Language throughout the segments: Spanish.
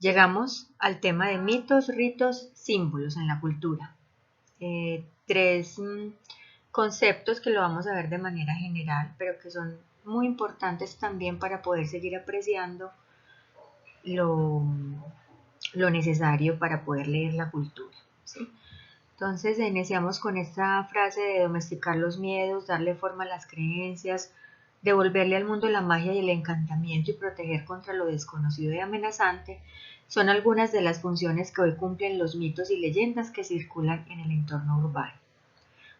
Llegamos al tema de mitos, ritos, símbolos en la cultura. Tres conceptos que lo vamos a ver de manera general, pero que son muy importantes también para poder seguir apreciando lo, lo necesario para poder leer la cultura, ¿sí? Entonces iniciamos con esta frase de domesticar los miedos, darle forma a las creencias, devolverle al mundo la magia y el encantamiento y proteger contra lo desconocido y amenazante, son algunas de las funciones que hoy cumplen los mitos y leyendas que circulan en el entorno urbano.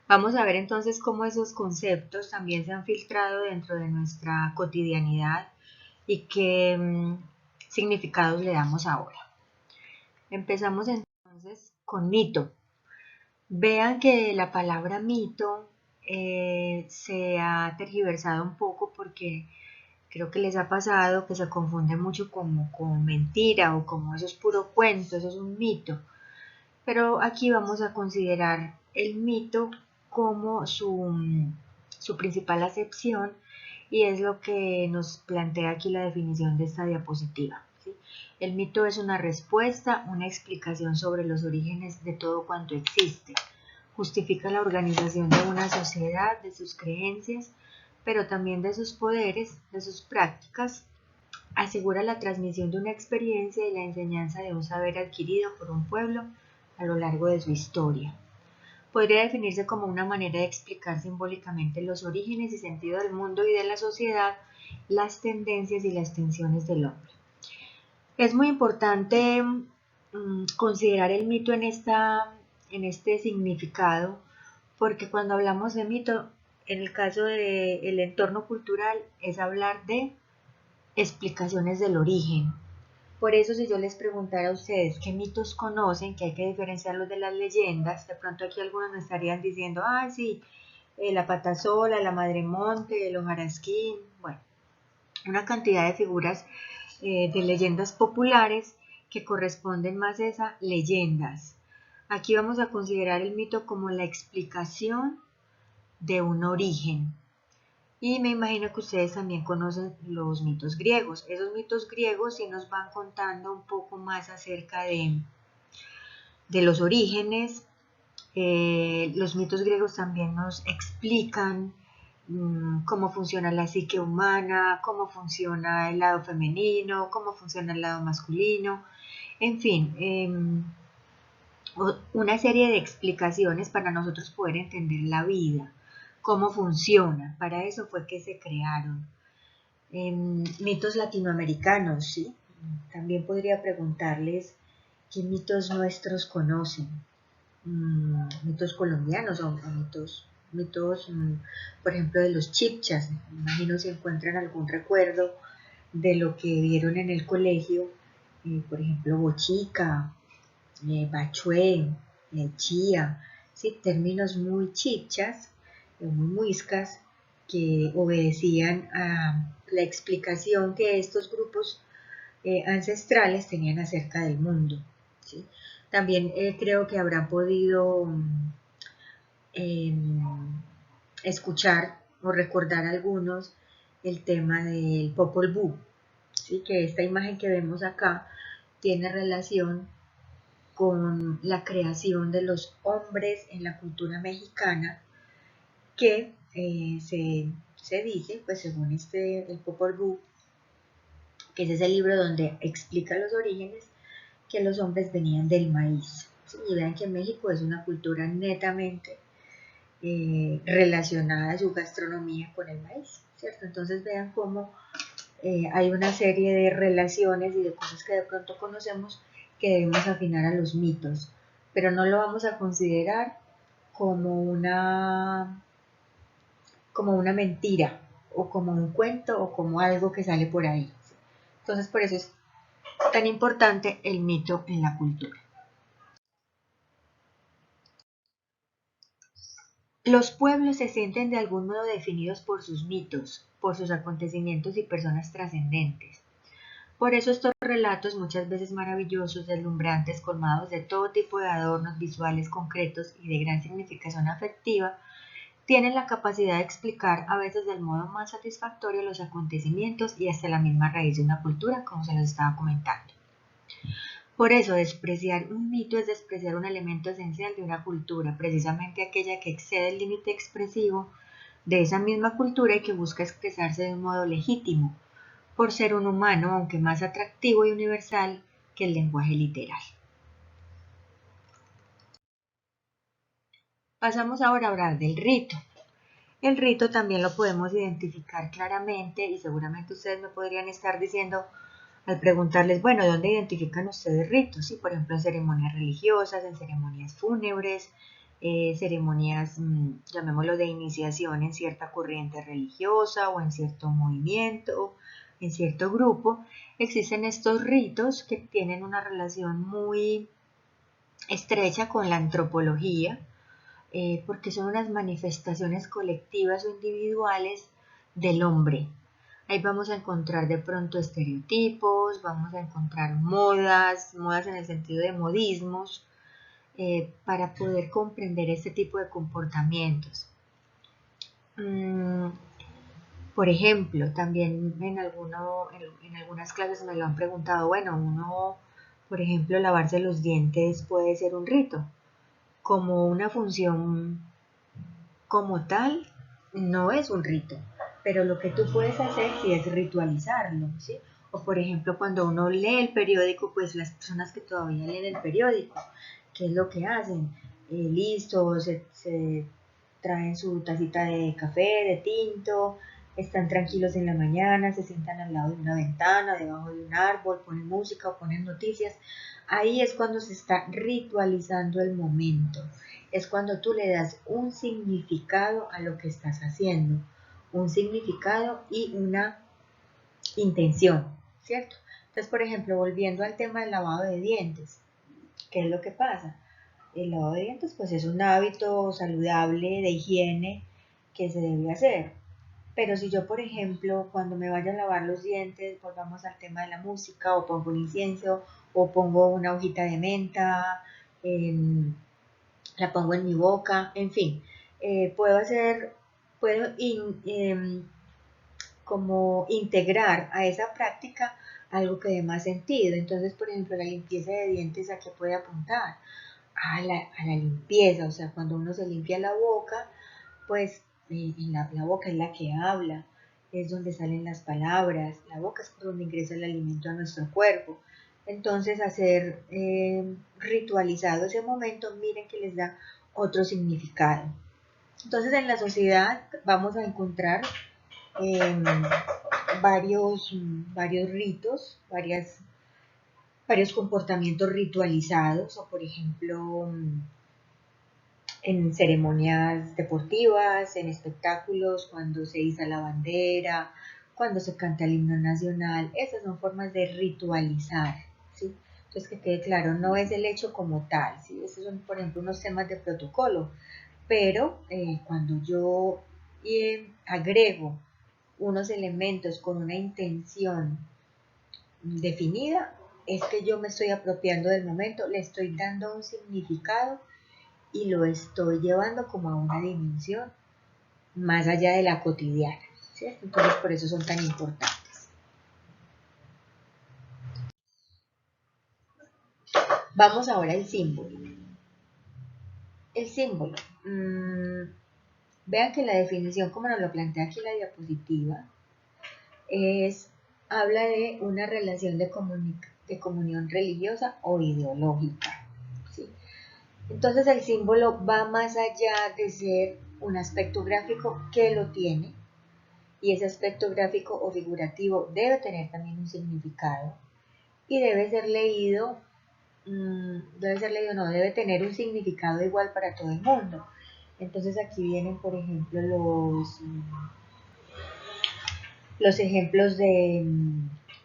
Vamos a ver entonces cómo esos conceptos también se han filtrado dentro de nuestra cotidianidad y qué significados le damos ahora. Empezamos entonces con mito. Vean que la palabra mito se ha tergiversado un poco porque creo que les ha pasado que se confunde mucho como con mentira o como eso es puro cuento, eso es un mito. Pero aquí vamos a considerar el mito como su principal acepción y es lo que nos plantea aquí la definición de esta diapositiva, ¿sí? El mito es una respuesta, una explicación sobre los orígenes de todo cuanto existe. Justifica la organización de una sociedad, de sus creencias, pero también de sus poderes, de sus prácticas. Asegura la transmisión de una experiencia y la enseñanza de un saber adquirido por un pueblo a lo largo de su historia. Podría definirse como una manera de explicar simbólicamente los orígenes y sentido del mundo y de la sociedad, las tendencias y las tensiones del hombre. Es muy importante considerar el mito en este significado, porque cuando hablamos de mito, en el caso del entorno cultural, es hablar de explicaciones del origen. Por eso, si yo les preguntara a ustedes qué mitos conocen, que hay que diferenciarlos de las leyendas, de pronto aquí algunos me estarían diciendo, ah, sí, la patasola, la madre monte, el hojarasquín, bueno, una cantidad de figuras de leyendas populares que corresponden más a leyendas. Aquí vamos a considerar el mito como la explicación de un origen. Y me imagino que ustedes también conocen los mitos griegos. Esos mitos griegos sí nos van contando un poco más acerca de los orígenes. Los mitos griegos también nos explican cómo funciona la psique humana, cómo funciona el lado femenino, cómo funciona el lado masculino, en fin, una serie de explicaciones para nosotros poder entender la vida, cómo funciona. Para eso fue que se crearon. Mitos latinoamericanos, ¿sí? También podría preguntarles qué mitos nuestros conocen. Mitos colombianos o mitos, por ejemplo, de los chipchas. Me imagino si encuentran algún recuerdo de lo que vieron en el colegio, por ejemplo, bochica, bachué, chía, ¿sí? Términos muy chipchas, muy muiscas, que obedecían a la explicación que estos grupos ancestrales tenían acerca del mundo, ¿sí? También creo que habrán podido eh, escuchar o recordar algunos el tema del Popol Vuh, ¿sí? Que esta imagen que vemos acá tiene relación con la creación de los hombres en la cultura mexicana que se dice, pues según el Popol Vuh, que es ese libro donde explica los orígenes, que los hombres venían del maíz. ¿Sí? Y vean que México es una cultura netamente relacionada a su gastronomía con el maíz, ¿cierto? Entonces vean cómo hay una serie de relaciones y de cosas que de pronto conocemos que debemos afinar a los mitos, pero no lo vamos a considerar como una mentira o como un cuento o como algo que sale por ahí. Entonces por eso es tan importante el mito en la cultura. Los pueblos se sienten de algún modo definidos por sus mitos, por sus acontecimientos y personas trascendentes. Por eso estos relatos, muchas veces maravillosos, deslumbrantes, colmados de todo tipo de adornos visuales concretos y de gran significación afectiva, tienen la capacidad de explicar a veces del modo más satisfactorio los acontecimientos y hasta la misma raíz de una cultura, como se los estaba comentando. Por eso, despreciar un mito es despreciar un elemento esencial de una cultura, precisamente aquella que excede el límite expresivo de esa misma cultura y que busca expresarse de un modo legítimo, por ser un humano, aunque más atractivo y universal que el lenguaje literal. Pasamos ahora a hablar del rito. El rito también lo podemos identificar claramente y seguramente ustedes me podrían estar diciendo al preguntarles, bueno, ¿dónde identifican ustedes ritos? Sí, por ejemplo, en ceremonias religiosas, en ceremonias fúnebres, ceremonias, llamémoslo de iniciación en cierta corriente religiosa o en cierto movimiento, en cierto grupo. Existen estos ritos que tienen una relación muy estrecha con la antropología, porque son unas manifestaciones colectivas o individuales del hombre. Ahí vamos a encontrar de pronto estereotipos, vamos a encontrar modas en el sentido de modismos, para poder comprender este tipo de comportamientos. Por ejemplo, también en algunas clases me lo han preguntado, bueno, por ejemplo, lavarse los dientes puede ser un rito, como una función como tal, no es un rito, pero lo que tú puedes hacer sí es ritualizarlo, ¿sí? O por ejemplo, cuando uno lee el periódico, pues las personas que todavía leen el periódico, ¿qué es lo que hacen? Listo, se traen su tacita de café, de tinto, están tranquilos en la mañana, se sientan al lado de una ventana, debajo de un árbol, ponen música o ponen noticias. Ahí es cuando se está ritualizando el momento. Es cuando tú le das un significado a lo que estás haciendo, un significado y una intención, ¿cierto? Entonces, por ejemplo, volviendo al tema del lavado de dientes, ¿qué es lo que pasa? El lavado de dientes pues es un hábito saludable de higiene que se debe hacer. Pero si yo, por ejemplo, cuando me vaya a lavar los dientes, volvamos al tema de la música, o pongo un incienso, o pongo una hojita de menta, la pongo en mi boca, en fin, puedo como integrar a esa práctica algo que dé más sentido. Entonces, por ejemplo, la limpieza de dientes, ¿a qué puede apuntar? A la limpieza, o sea, cuando uno se limpia la boca, pues la boca es la que habla, es donde salen las palabras, la boca es por donde ingresa el alimento a nuestro cuerpo. Entonces, hacer ritualizado ese momento, miren que les da otro significado. Entonces, en la sociedad vamos a encontrar eh, varios ritos, varios comportamientos ritualizados, o por ejemplo, en ceremonias deportivas, en espectáculos, cuando se iza la bandera, cuando se canta el himno nacional. Esas son formas de ritualizar, ¿sí? Entonces, que quede claro, no es el hecho como tal, ¿sí? Esos son, por ejemplo, unos temas de protocolo, pero cuando yo agrego unos elementos con una intención definida, es que yo me estoy apropiando del momento, le estoy dando un significado y lo estoy llevando como a una dimensión más allá de la cotidiana, ¿cierto? Entonces por eso son tan importantes. Vamos ahora al símbolo. El símbolo. Vean que la definición, como nos lo plantea aquí la diapositiva, habla de una relación de comunión religiosa o ideológica, ¿sí? Entonces el símbolo va más allá de ser un aspecto gráfico que lo tiene, y ese aspecto gráfico o figurativo debe tener también un significado y debe tener un significado igual para todo el mundo. Entonces aquí vienen, por ejemplo, los ejemplos de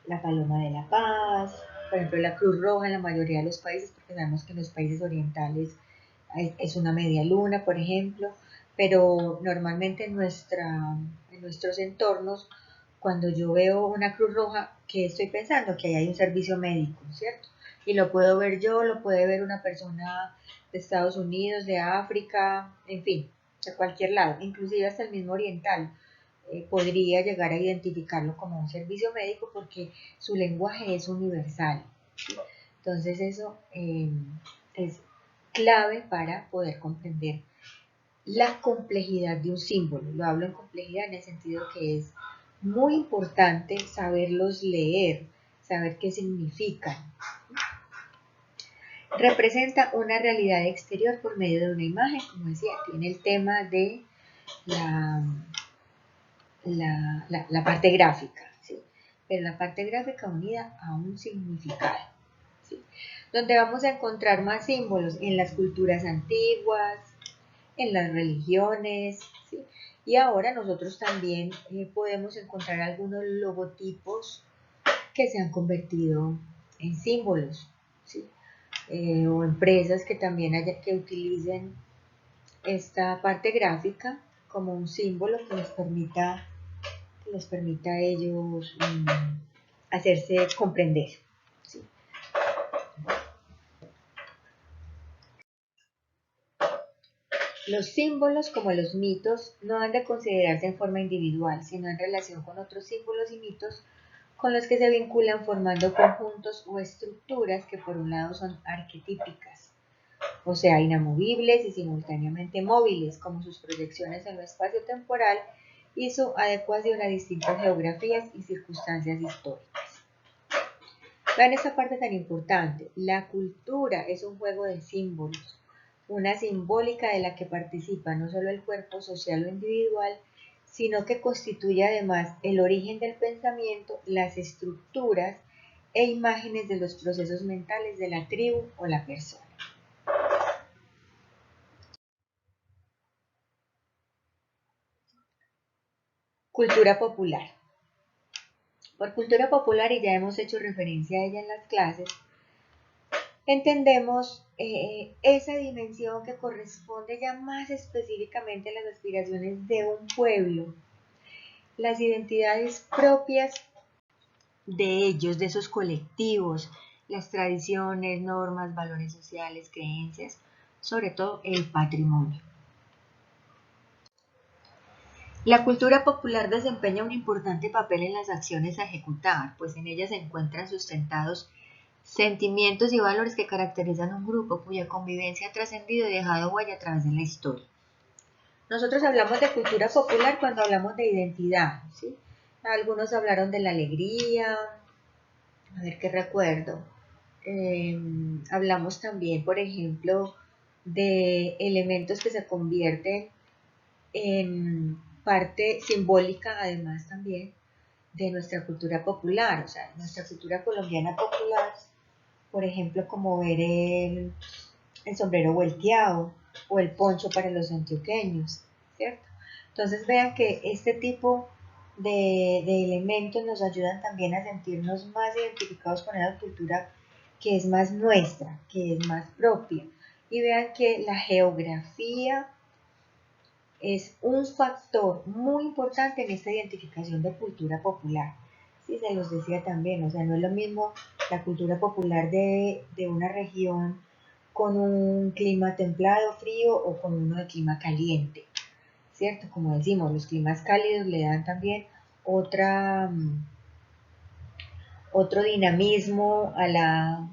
la paloma de la paz, por ejemplo, la Cruz Roja en la mayoría de los países, porque sabemos que en los países orientales es una media luna, por ejemplo, pero normalmente en nuestros entornos, cuando yo veo una Cruz Roja, ¿qué estoy pensando? Que ahí hay un servicio médico, ¿cierto? Y lo puedo ver yo, lo puede ver una persona de Estados Unidos, de África, en fin, de cualquier lado, inclusive hasta el mismo oriental. Podría llegar a identificarlo como un servicio médico porque su lenguaje es universal, ¿sí? Entonces eso es clave para poder comprender la complejidad de un símbolo. Lo hablo en complejidad en el sentido que es muy importante saberlos leer, saber qué significan. Representa una realidad exterior por medio de una imagen, como decía, tiene el tema de la parte gráfica, ¿sí? Pero la parte gráfica unida a un significado, ¿sí? Donde vamos a encontrar más símbolos en las culturas antiguas, en las religiones, ¿sí? Y ahora nosotros también podemos encontrar algunos logotipos que se han convertido en símbolos, ¿sí? O empresas que también que utilicen esta parte gráfica como un símbolo que les permita a ellos hacerse comprender, ¿sí? Los símbolos, como los mitos, no han de considerarse en forma individual, sino en relación con otros símbolos y mitos con los que se vinculan formando conjuntos o estructuras que por un lado son arquetípicas, o sea, inamovibles y simultáneamente móviles, como sus proyecciones en lo espacio-temporal y su adecuación a distintas geografías y circunstancias históricas. Vean esta parte tan importante. La cultura es un juego de símbolos, una simbólica de la que participa no solo el cuerpo social o individual, sino que constituye además el origen del pensamiento, las estructuras e imágenes de los procesos mentales de la tribu o la persona. Cultura popular. Por cultura popular, y ya hemos hecho referencia a ella en las clases, entendemos esa dimensión que corresponde ya más específicamente a las aspiraciones de un pueblo, las identidades propias de ellos, de esos colectivos, las tradiciones, normas, valores sociales, creencias, sobre todo el patrimonio. La cultura popular desempeña un importante papel en las acciones a ejecutar, pues en ellas se encuentran sustentados sentimientos y valores que caracterizan un grupo cuya convivencia ha trascendido y dejado huella a través de la historia. Nosotros hablamos de cultura popular cuando hablamos de identidad, ¿sí? Algunos hablaron de la alegría, a ver qué recuerdo. Hablamos también, por ejemplo, de elementos que se convierten en parte simbólica, además también, de nuestra cultura popular, o sea, nuestra cultura colombiana popular, por ejemplo, como ver el sombrero volteado o el poncho para los antioqueños, ¿cierto? Entonces vean que este tipo de elementos nos ayudan también a sentirnos más identificados con la cultura que es más nuestra, que es más propia. Y vean que la geografía es un factor muy importante en esta identificación de cultura popular. Sí, se los decía también, o sea, no es lo mismo la cultura popular de una región con un clima templado, frío o con uno de clima caliente, ¿cierto? Como decimos, los climas cálidos le dan también otro dinamismo al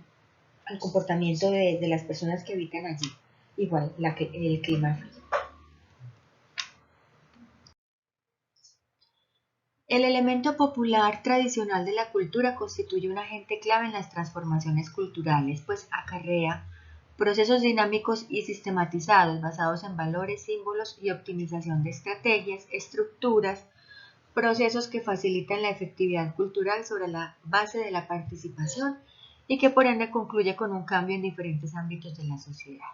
comportamiento de las personas que habitan allí, igual el clima frío. El elemento popular tradicional de la cultura constituye un agente clave en las transformaciones culturales, pues acarrea procesos dinámicos y sistematizados basados en valores, símbolos y optimización de estrategias, estructuras, procesos que facilitan la efectividad cultural sobre la base de la participación y que por ende concluye con un cambio en diferentes ámbitos de la sociedad.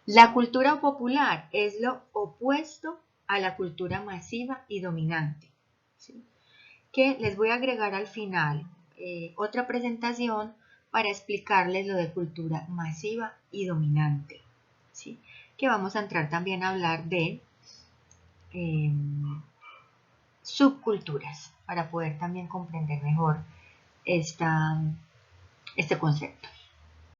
La cultura popular es lo opuesto a la cultura masiva y dominante, ¿sí? Que les voy a agregar al final otra presentación para explicarles lo de cultura masiva y dominante, ¿sí? Que vamos a entrar también a hablar de subculturas para poder también comprender mejor este concepto.